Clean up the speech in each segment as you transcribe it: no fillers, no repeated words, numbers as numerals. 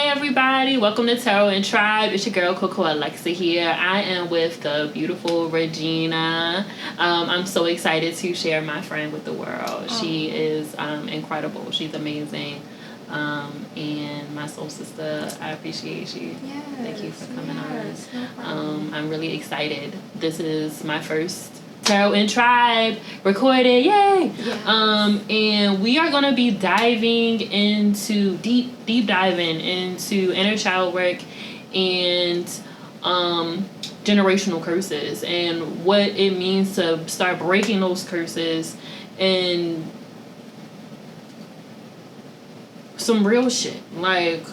everybody, welcome to Tarot and Tribe. It's your girl Coco Alexa here. I am with the beautiful Regina. I'm so excited to share my friend with the world. She is incredible. She's amazing. And my soul sister, I appreciate you. Yes, thank you for coming on. No I'm really excited. This is my first Tarot and Tribe recorded, yay! Yes. And we are gonna be diving into deep diving into inner child work and generational curses and what it means to start breaking those curses and some real shit. Like,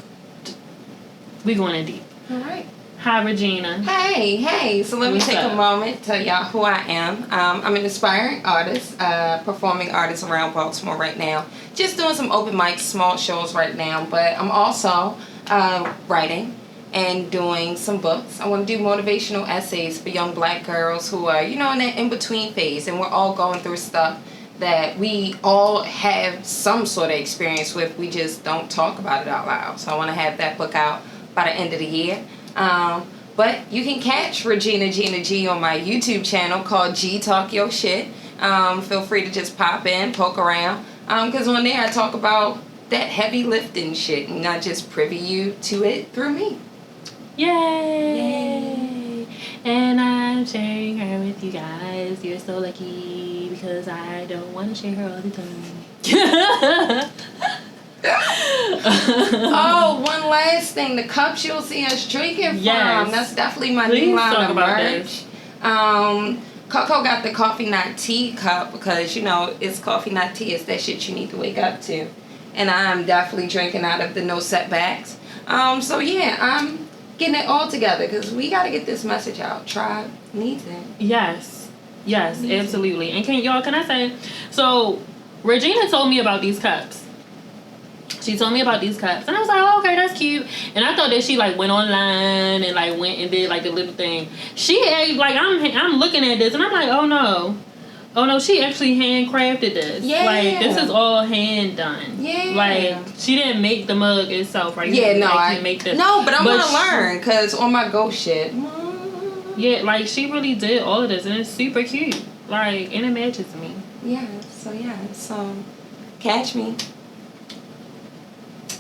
we going in deep. All right. Hi, Regina. Hey. So let me What's take up? a moment to tell y'all who I am. I'm an aspiring artist, performing artist around Baltimore right now. Just doing some open mics, small shows right now. But I'm also writing and doing some books. I want to do motivational essays for young black girls who are, in that in-between phase. And we're all going through stuff that we all have some sort of experience with. We just don't talk about it out loud. So I want to have that book out by the end of the year. But you can catch Regina G on my YouTube channel called G Talk Your Shit. Feel free to just pop in, poke around. Because on there I talk about that heavy lifting shit and not just privy you to it through me. Yay! And I'm sharing her with you guys. You're so lucky because I don't want to share her all the time. Oh, one last thing. The cups you'll see us drinking from. Yes. That's definitely my Please new line talk of about merch. Coco got the coffee not tea cup because, it's coffee not tea. It's that shit you need to wake up to. And I'm definitely drinking out of the no setbacks. So yeah, I'm getting it all together because we got to get this message out. Tribe needs it. Yes, absolutely. And can I say, so Regina told me about these cups. She told me about these cups, and I was like, oh, okay, that's cute. And I thought that she went online and went and did the little thing. She I'm looking at this and I'm like, oh no, she actually handcrafted this. Yeah. This is all hand done. Yeah. She didn't make the mug itself, right? Yeah, no, I didn't make this. No, but I'm gonna learn because on my ghost shit. Yeah, she really did all of this, and it's super cute. And it matches me. Yeah. So catch me.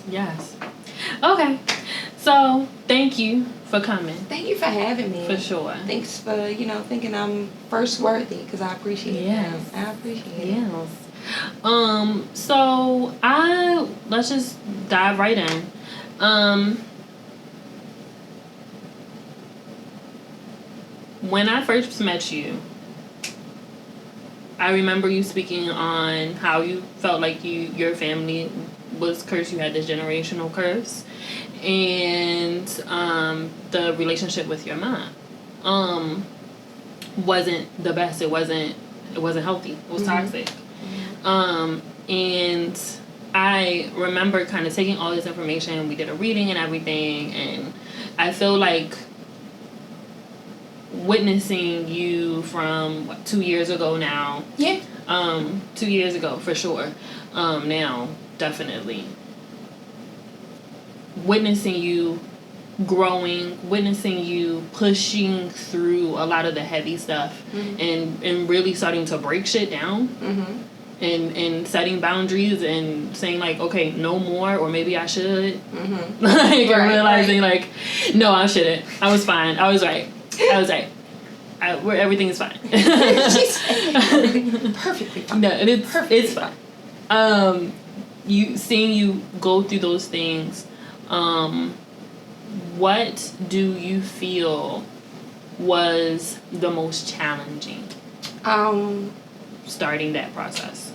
Yes. Okay. So, thank you for coming. Thank you for having me. For sure. Thanks for, thinking I'm first worthy because I appreciate it. Yes. I appreciate it. Yes. So let's just dive right in. When I first met you, I remember you speaking on how you felt like your family was cursed. You had this generational curse, and the relationship with your mom wasn't the best. It wasn't healthy. It was toxic. And I remember kind of taking all this information. We did a reading and everything, and I feel like witnessing you from 2 years ago now. Yeah. 2 years ago for sure. Now definitely. Witnessing you growing, witnessing you pushing through a lot of the heavy stuff, and really starting to break shit down. And setting boundaries and saying okay, no more, or maybe I should. And realizing no, I shouldn't. I was fine. I was right. Everything is fine. Perfectly fine. No, it's fine. Seeing you go through those things, what do you feel was the most challenging? Starting that process.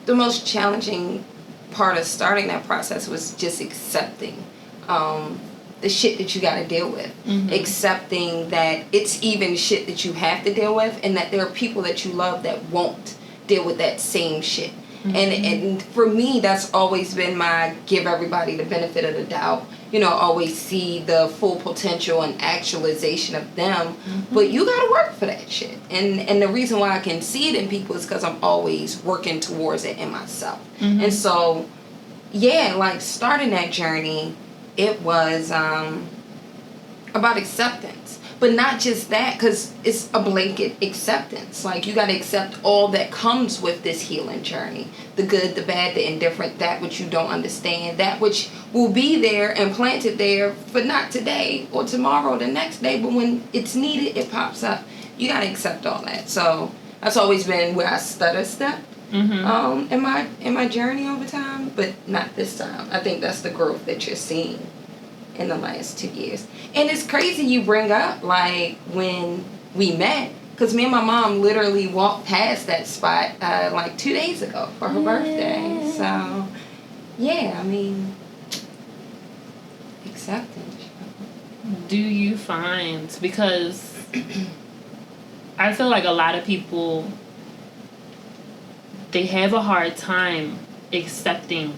The most challenging part of starting that process was just accepting the shit that you got to deal with. Accepting that it's even shit that you have to deal with, and that there are people that you love that won't deal with that same shit. And for me, that's always been my give everybody the benefit of the doubt. Always see the full potential and actualization of them. But you got to work for that shit. And the reason why I can see it in people is because I'm always working towards it in myself. And so, yeah, starting that journey, it was about acceptance. But not just that, because it's a blanket acceptance. Like, you got to accept all that comes with this healing journey. The good, the bad, the indifferent, that which you don't understand, that which will be there and planted there for not today or tomorrow or the next day, but when it's needed, it pops up. You got to accept all that. So that's always been where I stutter step in my journey over time, but not this time. I think that's the growth that you're seeing in the last 2 years. And it's crazy you bring up, like, when we met, because me and my mom literally walked past that spot like 2 days ago for her birthday. So yeah, I mean, acceptance. Do you find, because I feel like a lot of people, they have a hard time accepting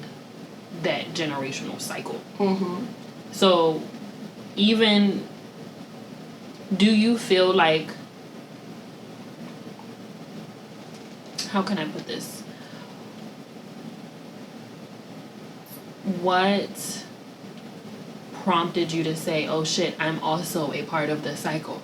that generational cycle. So even, do you feel like, how can I put this? What prompted you to say, oh shit, I'm also a part of the cycle?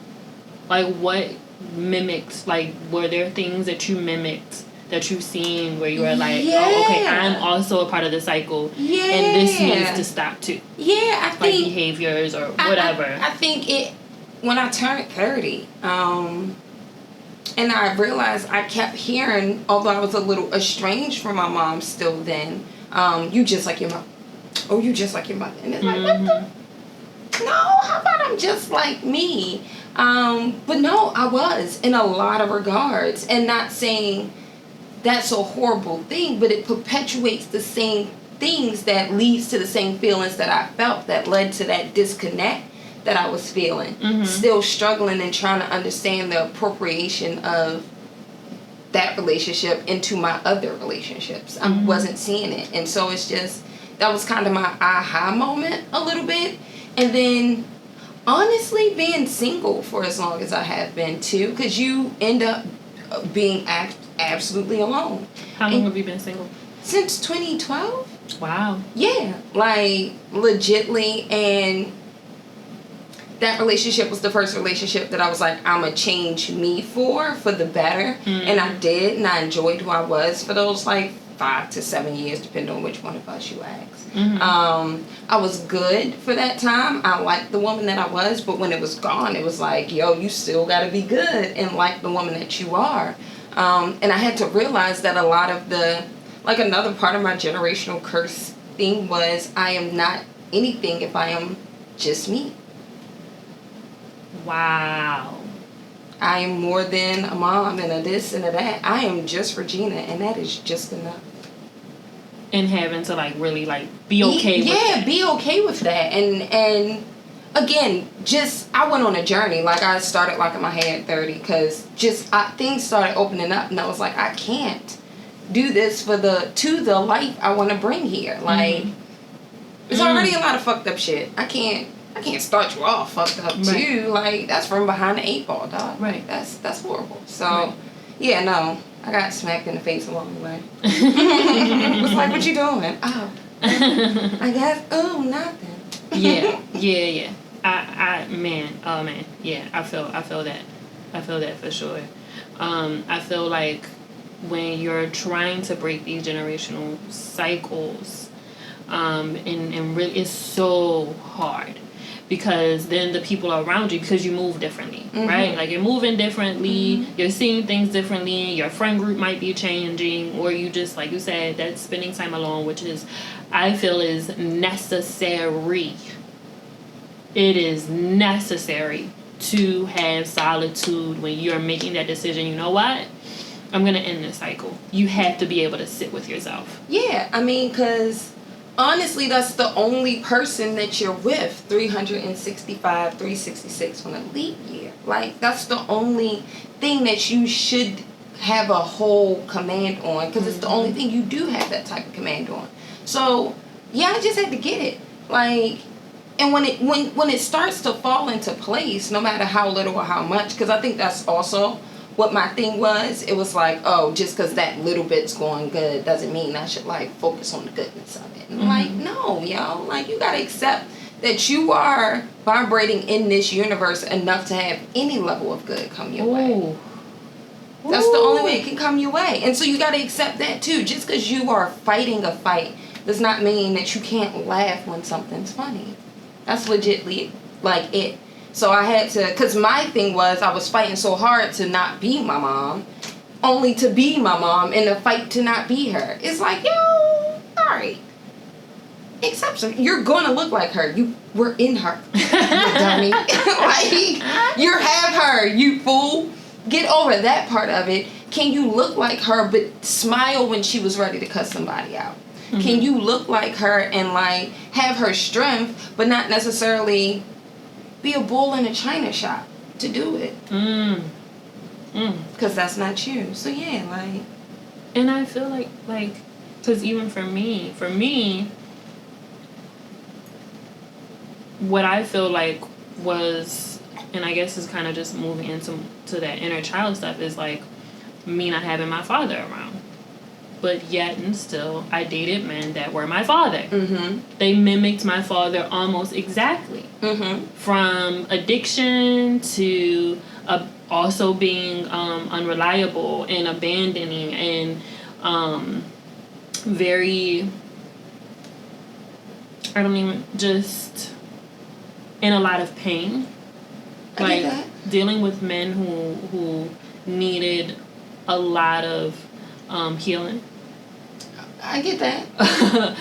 Like, what mimics, like, were there things that you mimicked, that you've seen, where you were like, oh, okay, I'm also a part of the cycle, and this needs to stop too? Yeah, I think, like, behaviors or whatever. I think it, when I turned 30, and I realized I kept hearing, although I was a little estranged from my mom still then, you just like your mom. Oh, you just like your mother. And it's like, what the? No, how about I'm just like me? But no, I was in a lot of regards, and not saying that's a horrible thing, but it perpetuates the same things that leads to the same feelings that I felt that led to that disconnect that I was feeling. Still struggling and trying to understand the appropriation of that relationship into my other relationships. I wasn't seeing it. And so it's just, that was kind of my aha moment a little bit. And then honestly, being single for as long as I have been too, because you end up being absolutely alone. How long have you been single? Since 2012. Wow. Yeah, like, legitly. And that relationship was the first relationship that I was like, I'm going to change me for the better. And I did, and I enjoyed who I was for those, like, 5 to 7 years, depending on which one of us you ask. I was good for that time. I liked the woman that I was, but when it was gone, it was like, yo, you still got to be good and like the woman that you are. And I had to realize that a lot of the, like, another part of my generational curse thing was, I am not anything if I am just me. Wow. I am more than a mom and a this and a that. I am just Regina, and that is just enough. And having to, like, really, like, be okay with that. Yeah, be okay with that. And again, just, I went on a journey. Like, I started locking my hair at 30 because just things started opening up, and I was like, I can't do this to the life I want to bring here. Like, there's already a lot of fucked up shit. I can't start you off fucked up too. Like, that's from behind the 8 ball, dog. Right. That's horrible. So, yeah, no. I got smacked in the face along the way. It was like, what you doing? Oh. I guess, nothing. Yeah. Man. Yeah, I feel that. I feel that for sure. I feel like when you're trying to break these generational cycles, and really, it's so hard. Because then the people around you, because you move differently, right? Like, you're moving differently, you're seeing things differently, your friend group might be changing, or you just, like you said, that spending time alone, which is, I feel, is necessary. It is necessary to have solitude when you're making that decision. You know what? I'm going to end this cycle. You have to be able to sit with yourself. Yeah, I mean, because honestly, that's the only person that you're with 365, 366 on a leap year. Like, that's the only thing that you should have a whole command on, because it's the only thing you do have that type of command on. So, yeah, I just had to get it. Like, and when it starts to fall into place, no matter how little or how much, because I think that's also what my thing was. It was like, oh, just because that little bit's going good doesn't mean I should, like, focus on the goodness of it. And like, no, yo, like, you gotta accept that you are vibrating in this universe enough to have any level of good come your way. That's the only way it can come your way. And so you got to accept that too. Just because you are fighting a fight does not mean that you can't laugh when something's funny. That's legitly like it. So I had to, because my thing was I was fighting so hard to not be my mom, only to be my mom in a fight to not be her. It's like, yo, alright. Exception. You're going to look like her. You were in her. You dummy. Like, you have her, you fool. Get over that part of it. Can you look like her but smile when she was ready to cut somebody out? Mm-hmm. Can you look like her and like have her strength but not necessarily be a bull in a china shop to do it? Because that's not you. So yeah, like. And I feel like because even for me, what I feel like was, and I guess is kind of just moving into that inner child stuff, is like me not having my father around. But yet and still, I dated men that were my father. Mm-hmm. They mimicked my father almost exactly. Mm-hmm. From addiction to also being unreliable and abandoning and very, I don't even, just in a lot of pain. Like dealing with men who needed a lot of healing. I get that.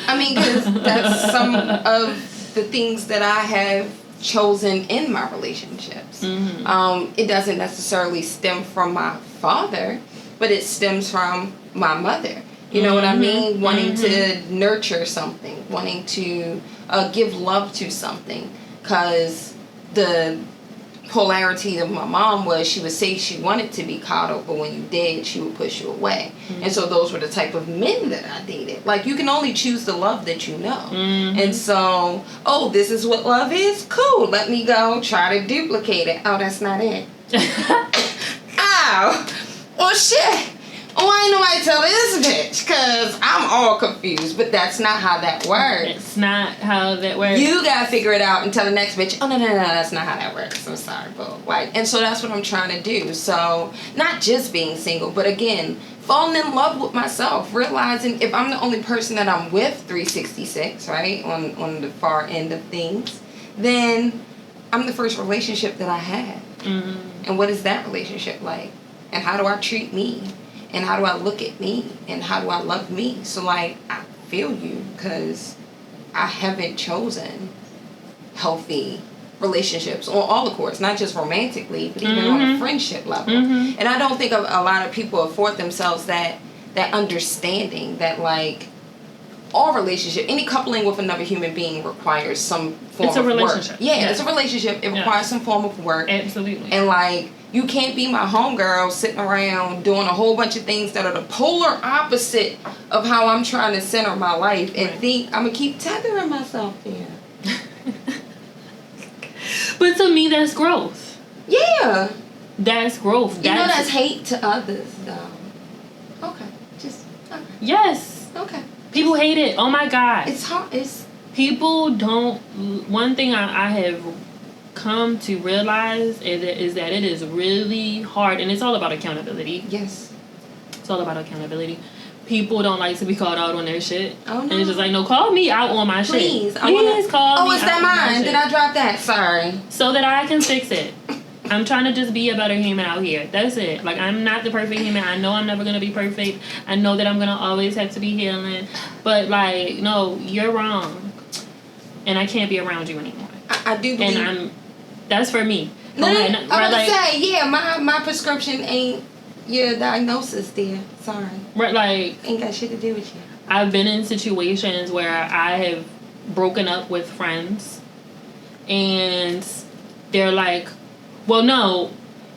I mean, because that's some of the things that I have chosen in my relationships. Mm-hmm. It doesn't necessarily stem from my father, but it stems from my mother. You know what I mean? Wanting to nurture something, wanting to give love to something. Because the polarity of my mom was she would say she wanted to be coddled, but when you did, she would push you away. Mm-hmm. And so those were the type of men that I dated. Like, you can only choose the love that you know. Mm-hmm. And so, oh, this is what love is? Cool. Let me go try to duplicate it. Oh, that's not it. Ow. Well, shit. Oh, ain't nobody tell this bitch, because I'm all confused, but that's not how that works. It's not how that works. You gotta figure it out and tell the next bitch, oh, no, that's not how that works. I'm sorry, boo. Like, and so that's what I'm trying to do. So, not just being single, but again, falling in love with myself, realizing if I'm the only person that I'm with 366, right, on the far end of things, then I'm the first relationship that I had. Mm-hmm. And what is that relationship like? And how do I treat me? And how do I look at me? And how do I love me? So, like, I feel you because I haven't chosen healthy relationships on all the courts, not just romantically, but even on a friendship level. Mm-hmm. And I don't think a lot of people afford themselves that understanding that, like, all relationship, any coupling with another human being requires some form of work. It's a relationship. Yeah, it's a relationship. It requires some form of work. Absolutely. And, like, you can't be my homegirl sitting around doing a whole bunch of things that are the polar opposite of how I'm trying to center my life and think I'm going to keep tethering myself there. But to me, that's growth. Yeah. That's growth. You know that's hate to others, though. Okay. Okay. Yes. Okay. People hate it. Oh, my God. It's hard. People don't... One thing I have come to realize is that it is really hard, and it's all about accountability. Yes. It's all about accountability. People don't like to be called out on their shit. Oh, no. And it's just like, no, call me out on my shit. Please call me is that mine? Did I drop that? Sorry. So that I can fix it. I'm trying to just be a better human out here. That's it. Like, I'm not the perfect human. I know I'm never going to be perfect. I know that I'm going to always have to be healing. But, like, no, you're wrong. And I can't be around you anymore. I do believe... And that's for me. No, I was going to say, yeah, my prescription ain't your diagnosis, dear. Sorry. Right, like... Ain't got shit to do with you. I've been in situations where I have broken up with friends. And they're like... Well, no,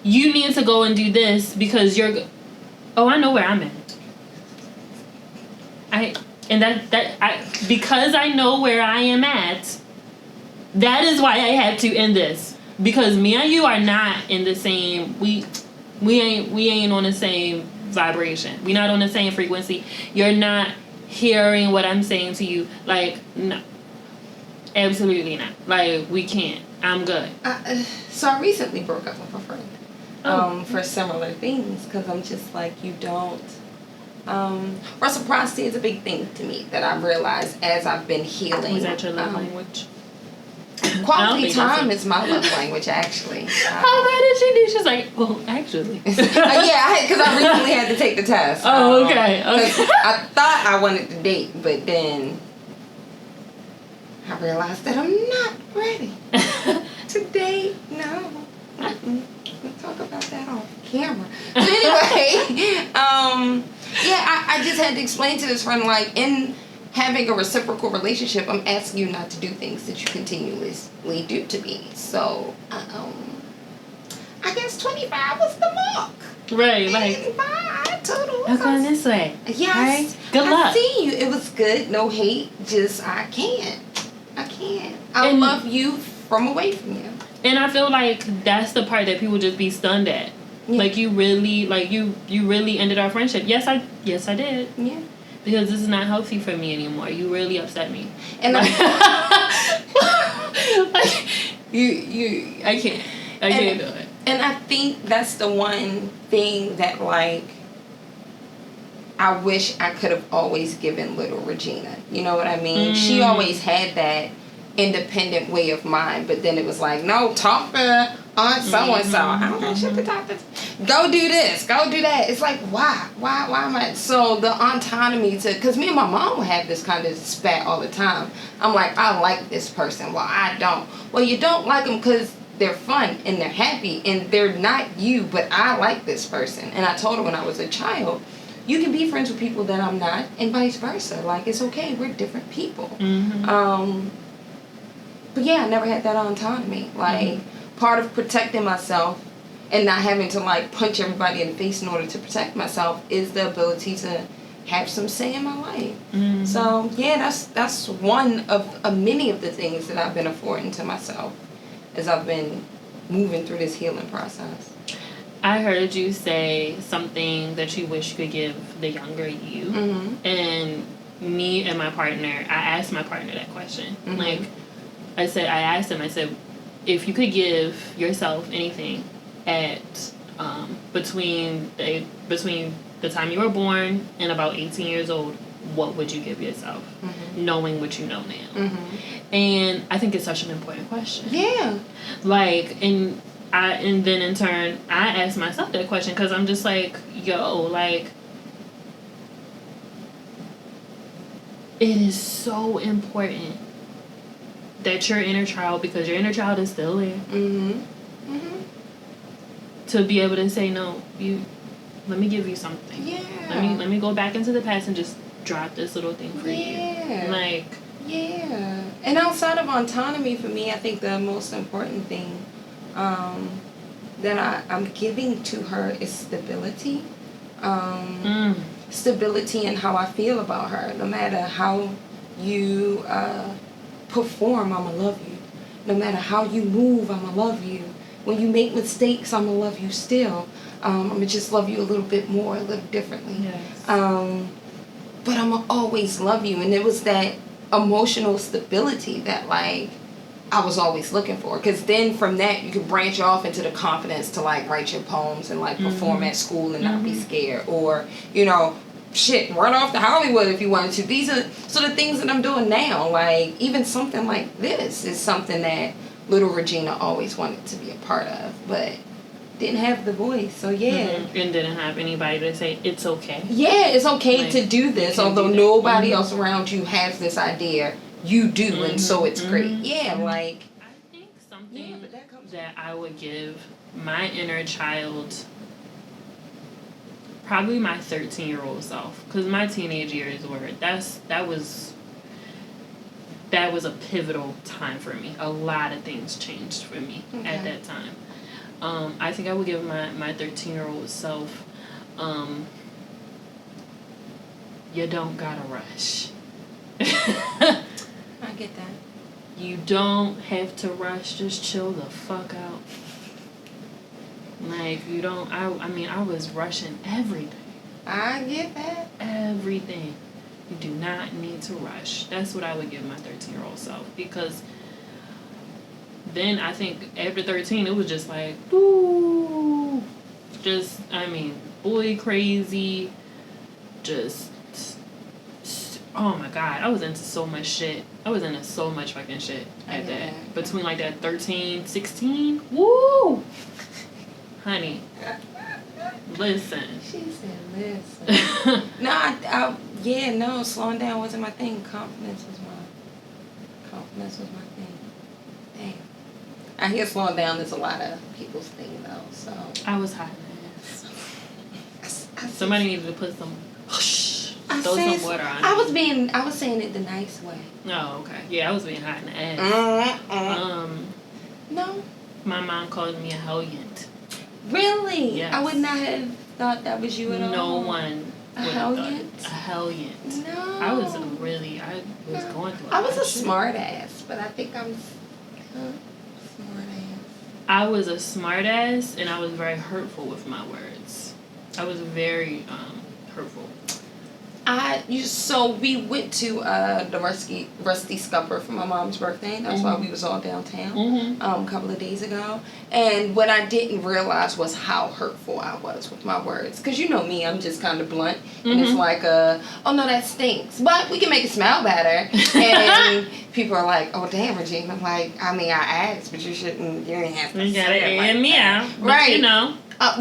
you need to go and do this because you're... Oh, I know where I'm at. Because I know where I am at, that is why I had to end this. Because me and you are not in the same... We ain't on the same vibration. We're not on the same frequency. You're not hearing what I'm saying to you. Like, no. Absolutely not. Like, we can't. I'm good. So I recently broke up with a friend for similar things, because I'm just like, you don't. Reciprocity is a big thing to me that I realized as I've been healing. Was that your love language? Quality time is my love language, actually. How bad did she do? She's like, well, actually. Yeah, because I recently had to take the test. Oh, okay. I thought I wanted to date, but then I realized that I'm not ready to date. No. We'll talk about that on camera. But anyway, I just had to explain to this friend, like, in having a reciprocal relationship, I'm asking you not to do things that you continuously do to me. So, I guess 25 was the mark. Right, like. And bye, toodles. I'm going this way. Yes. Right? Good luck. I see you. It was good. No hate. Just, I can't. I love you from away from you. And I feel like that's the part that people just be stunned at. Yeah. Like, you really, you really ended our friendship. Yes, I did. Yeah. Because this is not healthy for me anymore. You really upset me. And like I can't do it. And I think that's the one thing that, like, I wish I could have always given little Regina. You know what I mean? She always had that independent way of mind, but then it was like, no, talk to Aunt so-and-so. I don't got shit to talk to. Go do this, go do that. It's like, why am I? So the autonomy to, because me and my mom would have this kind of spat all the time. I'm like, I like this person. Well, I don't. Well, you don't like them because they're fun and they're happy and they're not you, but I like this person. And I told her when I was a child, you can be friends with people that I'm not, and vice versa. Like, it's okay. We're different people. But yeah, I never had that autonomy. Like, part of protecting myself and not having to, like, punch everybody in the face in order to protect myself is the ability to have some say in my life. So yeah, that's one of many of the things that I've been affording to myself as I've been moving through this healing process. I heard you say something that you wish you could give the younger you. And me and my partner, I asked my partner that question. Like, I asked him, if you could give yourself anything at between the time you were born and about 18 years old, what would you give yourself, knowing what you know now? And I think it's such an important question. Yeah. Like, and then in turn, I asked myself that question because I'm just like, yo, like, it is so important that your inner child, because your inner child is still there, to be able to say, no, let me give you something. Yeah. Let me go back into the past and just drop this little thing for you. Like. Yeah. And outside of autonomy, for me, I think the most important thing that I'm giving to her is stability. Stability in how I feel about her. No matter how you perform, I'ma love you. No matter how you move, I'ma love you. When you make mistakes, I'ma love you still. I'ma just love you a little bit more, a little differently. Yes. But I'ma always love you. And it was that emotional stability that, like, I was always looking for. Because then from that, you could branch off into the confidence to, like, write your poems and, like, perform at school and not be scared. Or, you know, run off to Hollywood if you wanted to. These are sort of things that I'm doing now. Like, even something like this is something that little Regina always wanted to be a part of, but didn't have the voice. So yeah. And didn't have anybody to say, it's okay. Yeah, it's okay to do this, although nobody else around you has this idea. You do, and so it's great. Yeah, like. I think something that I would give my inner child, probably my 13-year-old self, because my teenage years were, that was a pivotal time for me. A lot of things changed for me at that time. I think I would give my 13-year-old self, you don't gotta rush. I get that. You don't have to rush. Just chill the fuck out. Like, you don't. I mean, I was rushing everything. I get that. Everything. You do not need to rush. That's what I would give my 13-year-old self. Because then I think after 13, it was just like, ooh. Just, I mean, boy crazy. Just, oh my God. I was into so much shit. I was into so much fucking shit at that. Between like that 13, 16. Woo! Honey. Listen. She said, listen. No, slowing down wasn't my thing. Confidence was my thing. Damn. I hear slowing down is a lot of people's thing, though, so. I was hot ass. Somebody needed to put some, throw some water on it. I was saying it the nice way. Oh, okay. Yeah, I was being hot in the ass. No. My mom called me a hellion. Really? Yes. I would not have thought that was you at all. No one. A hellion? A hellion. No. I was going through I was a smart ass, but I think I'm smart ass. I was a smart ass, and I was very hurtful with my words. I was very hurtful. So we went to the Rusty Scupper for my mom's birthday. That's why we was all downtown a couple of days ago. And what I didn't realize was how hurtful I was with my words. Because you know me, I'm just kind of blunt. And it's like, oh no, that stinks. But we can make it smell better. And people are like, oh damn, Regina. I'm like, I mean, I asked, but you didn't have to say it like me that. out. Right. You know.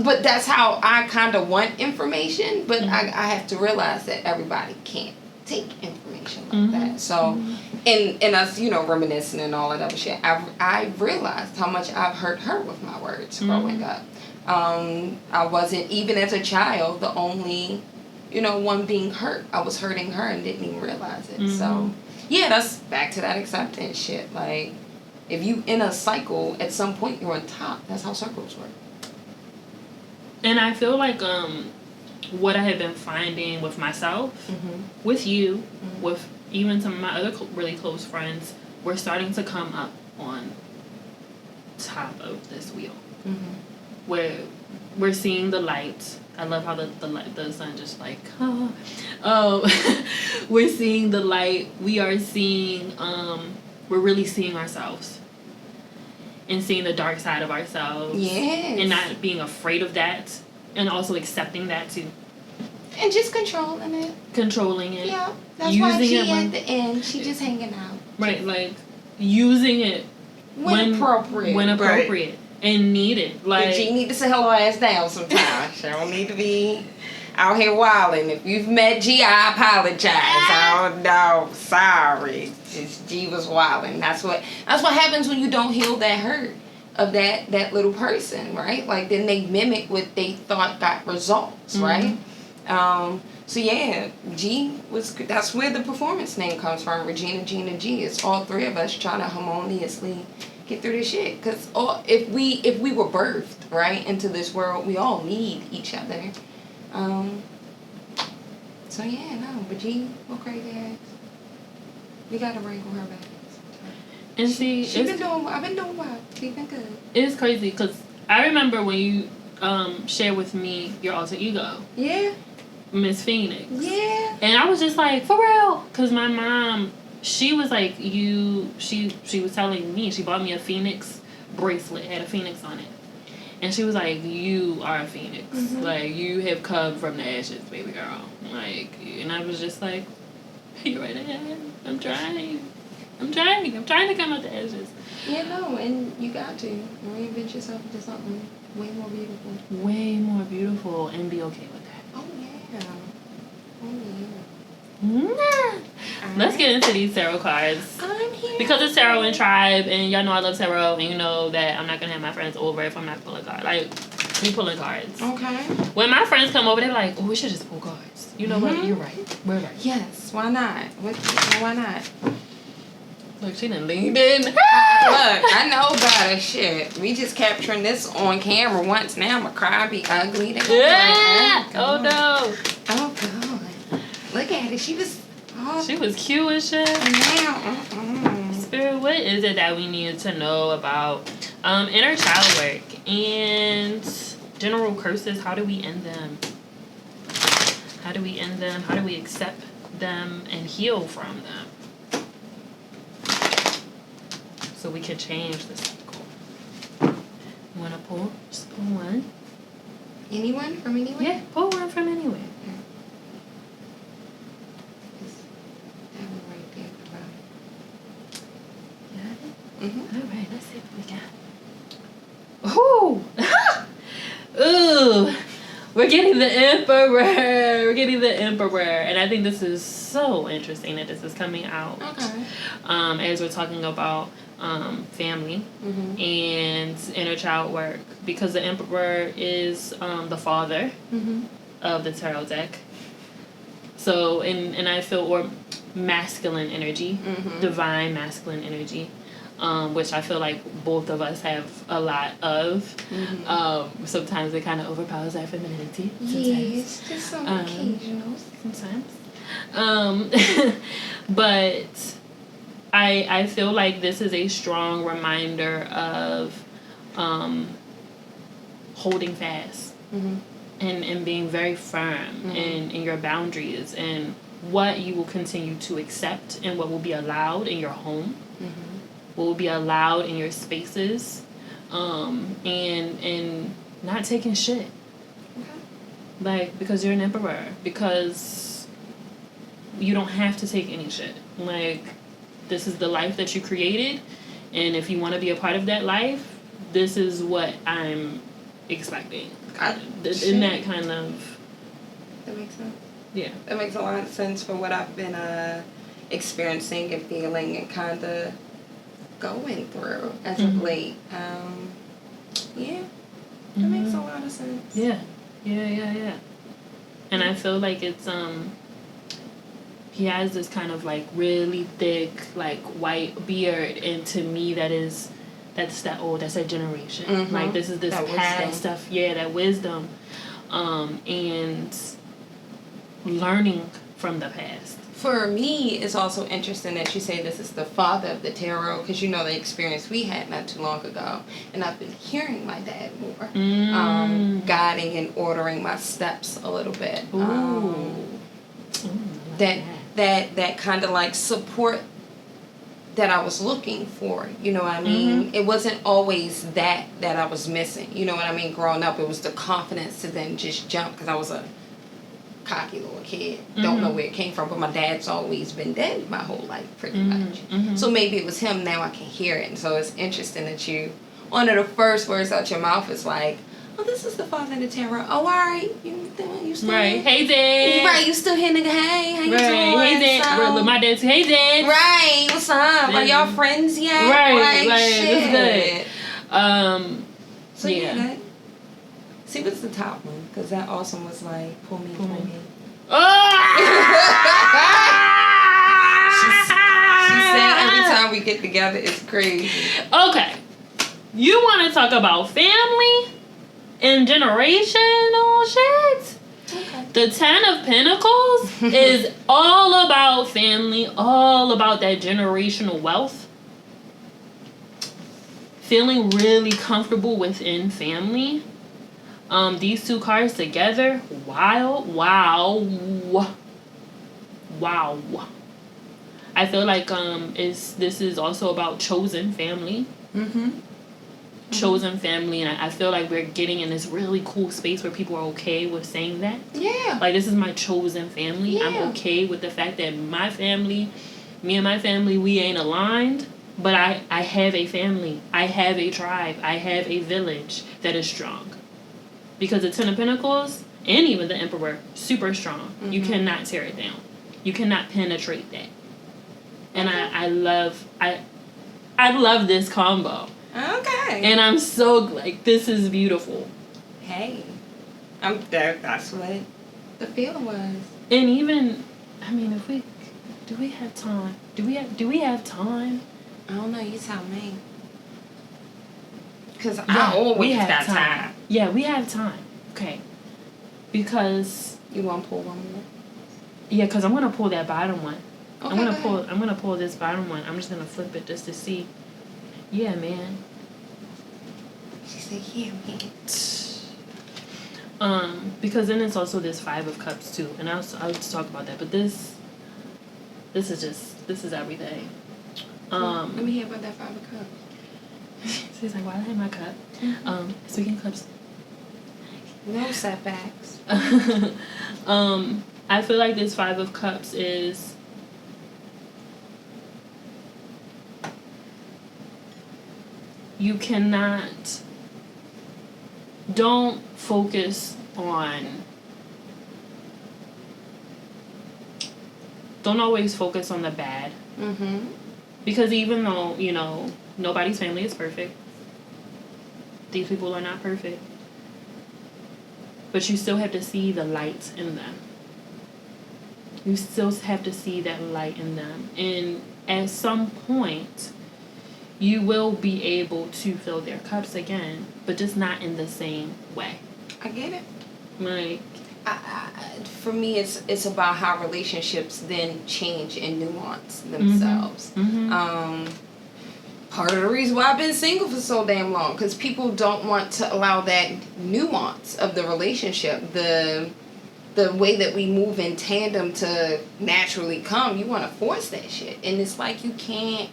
But that's how I kind of want information, but I have to realize that everybody can't take information like that. So, and us, reminiscing and all of that shit, I realized how much I've hurt her with my words growing up. I wasn't, even as a child, the only, one being hurt. I was hurting her and didn't even realize it. So, yeah, that's back to that acceptance shit. Like, if you in a cycle, at some point you're on top. That's how circles work. And I feel like what I have been finding with myself, with you, with even some of my other really close friends, we're starting to come up on top of this wheel. Where we're seeing the light. I love how the sun just like, we're seeing the light. We are seeing, we're really seeing ourselves. And seeing the dark side of ourselves. Yes. And not being afraid of that. And also accepting that too. And just controlling it. Controlling it. Yeah. That's why she at the end, she just hanging out. Right, like using it when appropriate. When appropriate. Right. And needed. Like, she need to settle her ass down sometimes. She don't need to be out here wilding. If you've met G, I apologize. Oh no, sorry. G was wilding. That's what happens when you don't heal that hurt of that little person, right? Like then they mimic what they thought got results, right? So yeah, that's where the performance name comes from. Regina, Gina, G. It's all three of us trying to harmoniously get through this shit. Because if we were birthed right into this world, we all need each other. So yeah, no, but G, what crazy ass. We gotta wrangle her back. And see, I've been doing well. She's been good. It's crazy because I remember when you shared with me your alter ego. Yeah. Miss Phoenix. Yeah. And I was just like, for real? Because my mom, she was like, she was telling me, she bought me a Phoenix bracelet, had a Phoenix on it. And she was like, you are a Phoenix. Like, you have come from the ashes, baby girl. Like, and I was just like, you're right ahead. I'm trying to come out the ashes. Yeah, no, and you got to reinvent yourself into something way more beautiful. Way more beautiful, and be okay with that. Oh, yeah. Let's get into these tarot cards. I'm here. Because it's Tarot and Tribe, and y'all know I love tarot, and you know that I'm not going to have my friends over if I'm not pulling cards. Like, we pulling cards. Okay. When my friends come over, they're like, oh, we should just pull cards. You know what? You're right. We're right. Yes, why not? Why not? Look, she done leaned in. Look, I know about it. Shit. We just capturing this on camera once now. I'm going to cry, be ugly. Yeah. Oh, no. Oh, God. Look at it. She was cute and shit. Now. Spirit, what is it that we need to know about inner child work and general curses? How do we end them? How do we accept them and heal from them. So we can change the cycle. You want to pull? Just pull one. Anyone from anywhere? Yeah, pull one from anywhere. That one right there. Got it? Mm-hmm. All right, let's see what we got. Ooh! Ooh! We're getting the Emperor! We're getting the Emperor. And I think this is so interesting that this is coming out. Okay. As we're talking about family and inner child work. Because the Emperor is the father of the tarot deck. So, and I feel, or masculine energy, divine masculine energy. Which I feel like both of us have a lot of. Sometimes it kind of overpowers our femininity. Yes, just some occasional. Sometimes. But I feel like this is a strong reminder of holding fast and being very firm in your boundaries and what you will continue to accept and what will be allowed in your home. What will be allowed in your spaces, and not taking shit. Like, because you're an emperor, because you don't have to take any shit. Like, this is the life that you created, and if you want to be a part of that life, this is what I'm expecting. In that kind of... That makes sense. Yeah. That makes a lot of sense for what I've been experiencing and feeling and kind of going through as of late. Yeah, that makes a lot of sense. Yeah. And I feel like it's he has this kind of like really thick like white beard, and to me that's that generation. Like this is this that past wisdom. stuff. Yeah, that wisdom, and learning from the past. For me, it's also interesting that you say this is the father of the tarot, because you know the experience we had not too long ago, and I've been hearing my dad more, guiding and ordering my steps a little bit. That kind of like support that I was looking for. You know what I mean? It wasn't always that I was missing. You know what I mean? Growing up, it was the confidence to then just jump, because I was a cocky little kid. Don't know where it came from, but my dad's always been dead my whole life, pretty much. So maybe it was him. Now I can hear it. And so it's interesting that one of the first words out your mouth is like, oh, this is the father of the tarot. Oh, all right. You still Right. here? Hey, Dad. Right, you still here, nigga? Hey, how you doing? Hey, Dad. So, With my dad too. Hey, Dad. right, what's up? Are y'all friends yet? Right, shit. that's good. So yeah, see, what's the top one? Because that also was like, pull me. Oh! She said every time we get together, it's crazy. Okay. You want to talk about family and generational shit? Okay. The 10 of Pentacles is all about family, all about that generational wealth. Feeling really comfortable within family. These two cards together, wow. I feel like this is also about chosen family. Chosen family, and I feel like we're getting in this really cool space where people are okay with saying that. Yeah. Like, this is my chosen family. Yeah. I'm okay with the fact that me and my family, we ain't aligned, but I have a family. I have a tribe. I have a village that is strong. Because the 10 of Pentacles, and even the Emperor, super strong. You cannot tear it down. You cannot penetrate that. And I love this combo. Okay. And I'm so, like, this is beautiful. Hey. I'm there. That's what the feeling was. And even, I mean, do we have time? Do we have time? I don't know. You tell me. Because I always got time. Yeah, we have time. Okay. Because... You want to pull one more? Yeah, because I'm going to pull that bottom one. Okay, I'm gonna pull this bottom one. I'm just going to flip it just to see. Yeah, man. She said, yeah, man. Because then it's also this 5 of Cups, too. And I'll just talk about that. But this This is everything. Let me hear about that 5 of Cups. She's like, why did I have my cup? Speaking of cups. No setbacks. I feel like this 5 of Cups is you cannot don't focus on don't always focus on the bad. Mm-hmm. Because even though, you know, nobody's family is perfect. These people are not perfect. But you still have to see the light in them. You still have to see that light in them. And at some point, you will be able to fill their cups again, but just not in the same way. I get it. Like, for me, it's about how relationships then change and nuance themselves. Mm-hmm. Part of the reason why I've been single for so damn long, because people don't want to allow that nuance of the relationship, the way that we move in tandem to naturally come. You want to force that shit, and it's like you can't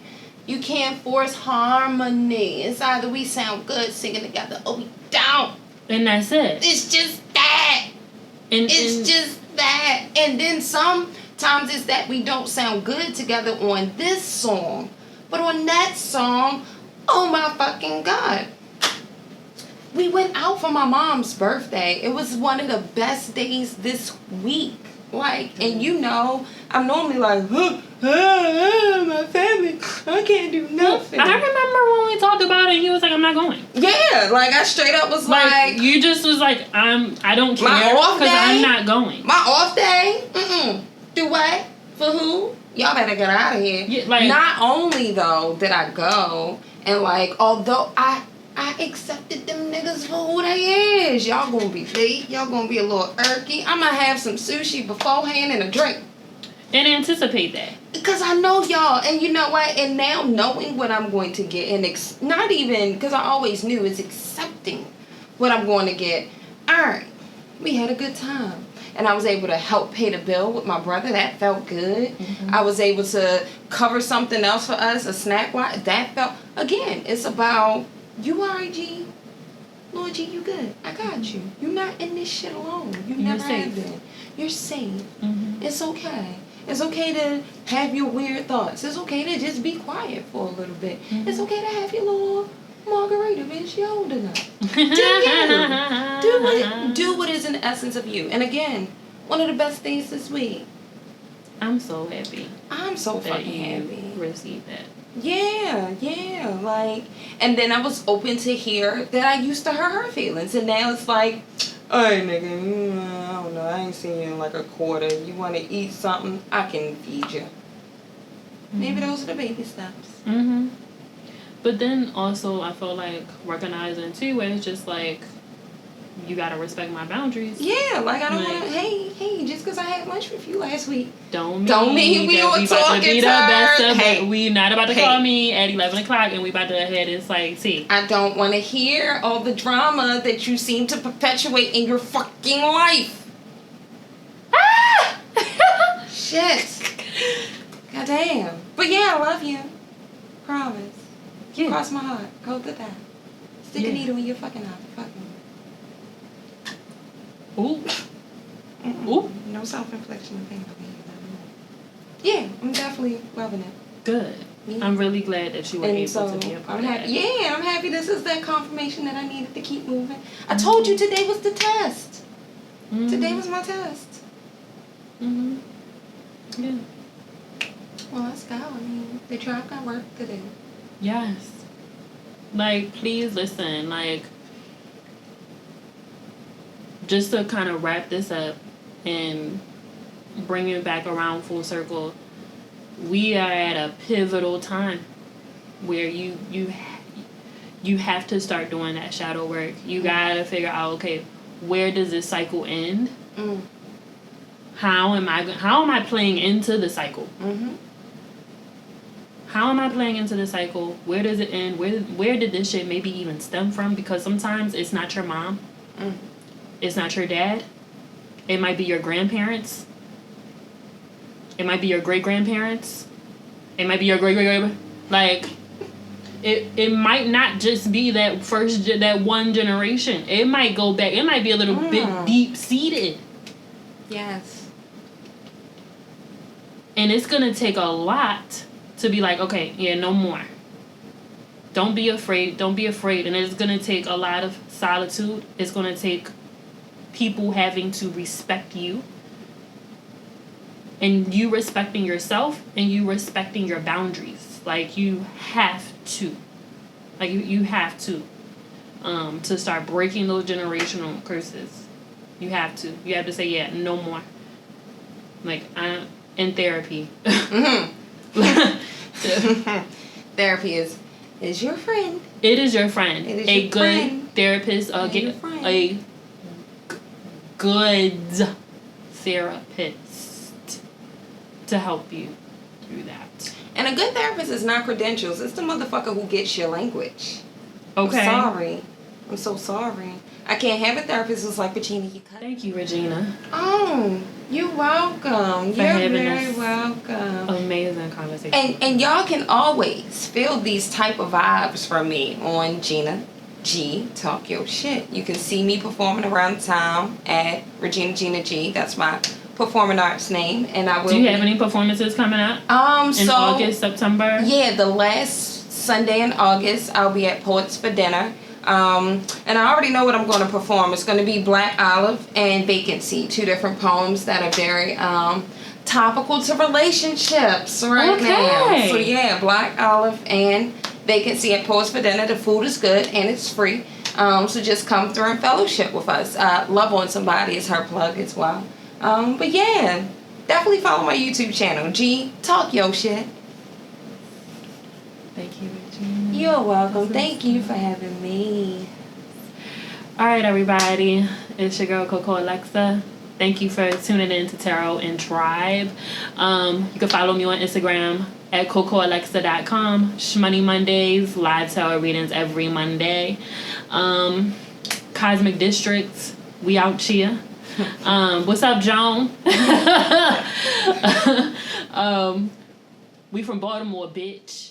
force harmony. It's either we sound good singing together or we don't. And that's it. It's just that. Just that. And then sometimes it's that we don't sound good together on this song. But on that song, oh my fucking God. We went out for my mom's birthday. It was one of the best days this week. Like, and you know, I'm normally like, my family, I can't do nothing. I remember when we talked about it, and he was like, I'm not going. Yeah, like I straight up was like you just was like, I don't care because I'm not going. My off day? Do what? For who? Y'all better get out of here. Yeah, like, not only though did I go, and like although I accepted them niggas for who they is. Y'all gonna be fake. Y'all gonna be a little irky. I'm gonna have some sushi beforehand and a drink. And anticipate that. Because I know y'all. And you know what? And now knowing what I'm going to get, and not even, because I always knew, is accepting what I'm going to get. Alright. We had a good time. And I was able to help pay the bill with my brother. That felt good. Mm-hmm. I was able to cover something else for us, a snack. That felt, again, it's about, you alright, G? Lord G, you good. I got you. You're not in this shit alone. You're never have been. You're safe. Mm-hmm. It's okay. It's okay to have your weird thoughts. It's okay to just be quiet for a little bit. Mm-hmm. It's okay to have your little margarita, bitch. You're old enough. Do you. Do what is in the essence of you. And again, one of the best things this week. I'm so happy. I'm so fucking happy. Received that. Yeah. Like, and then I was open to hear that I used to hurt her feelings. And now it's like, hey, nigga, I don't know. I ain't seen you in like a quarter. You want to eat something? I can feed you. Mm-hmm. Maybe those are the baby steps. Mm-hmm. But then also, I feel like recognizing too, where it's just like, you gotta respect my boundaries. Yeah, like I don't want to. Hey, just because I had lunch with you last week, don't mean we were talking to her. Hey, we not about to call me at 11:00 and we about to head. It's like, see, I don't want to hear all the drama that you seem to perpetuate in your fucking life. Ah! Shit. Goddamn. But yeah, I love you. Promise. Yeah. Cross my heart. Go to that. Stick a needle in your fucking eye. Fucking. Ooh. Ooh. No self-infliction of pain. Yeah, I'm definitely loving it. Good. Yeah. I'm really glad that you were able to be a part of that. Yeah, I'm happy this is that confirmation that I needed to keep moving. I told you today was the test. Mm-hmm. Today was my test. Mm-hmm. Yeah. Well, let's go. I mean, the tribe got work to do. Yes. Like, please listen. Like, just to kind of wrap this up and bring it back around full circle, we are at a pivotal time where you have to start doing that shadow work. You gotta figure out, okay, where does this cycle end? Mm. How am I playing into the cycle? Mm-hmm. How am I playing into the cycle? Where does it end? Where did this shit maybe even stem from? Because sometimes it's not your mom. Mm. It's not your dad. It might be your grandparents. It might be your great-grandparents. It might be your great-great-great. Like, it might not just be that one generation. It might go back. It might be a little bit deep-seated. Yes. And it's going to take a lot to be like, okay, yeah, no more. Don't be afraid. Don't be afraid. And it's going to take a lot of solitude. It's going to take people having to respect you. And you respecting yourself and you respecting your boundaries. Like, you have to. Like, you have to start breaking those generational curses. You have to. You have to say, yeah, no more. Like, I'm in therapy. Therapy is your friend. It is your friend. It is a your good friend. Therapist. A good therapist to help you through that. And a good therapist is not credentials. It's the motherfucker who gets your language. Okay. I'm sorry. I'm so sorry. I can't have a therapist who's like, Regina, you cut. Thank you, Regina. Oh, you're welcome. For You're having very this welcome. Amazing conversation. And y'all can always feel these type of vibes from me on Gina G Talk Your Shit. You can see me performing around town at Regina Gina G. That's my performing arts name, and I will. Do you have any performances coming up? In August, September. Yeah, the last Sunday in August, I'll be at Poets for Dinner. And I already know what I'm going to perform. It's going to be Black Olive and Vacancy, 2 different poems that are very topical to relationships right now. So yeah, Black Olive and Vacancy at Poets for Dinner. The food is good and it's free. So just come through and fellowship with us. Love on Somebody is her plug as well. But yeah, definitely follow my YouTube channel, G Talk Yo Shit. Thank you, Regina. You're welcome. Thank you for having me. All right, everybody. It's your girl, Coco Alexa. Thank you for tuning in to Tarot and Tribe. You can follow me on Instagram at CocoAlexa.com. Shmoney Mondays, live tarot readings every Monday. Cosmic Districts, we out here. What's up, Joan? We from Baltimore, bitch.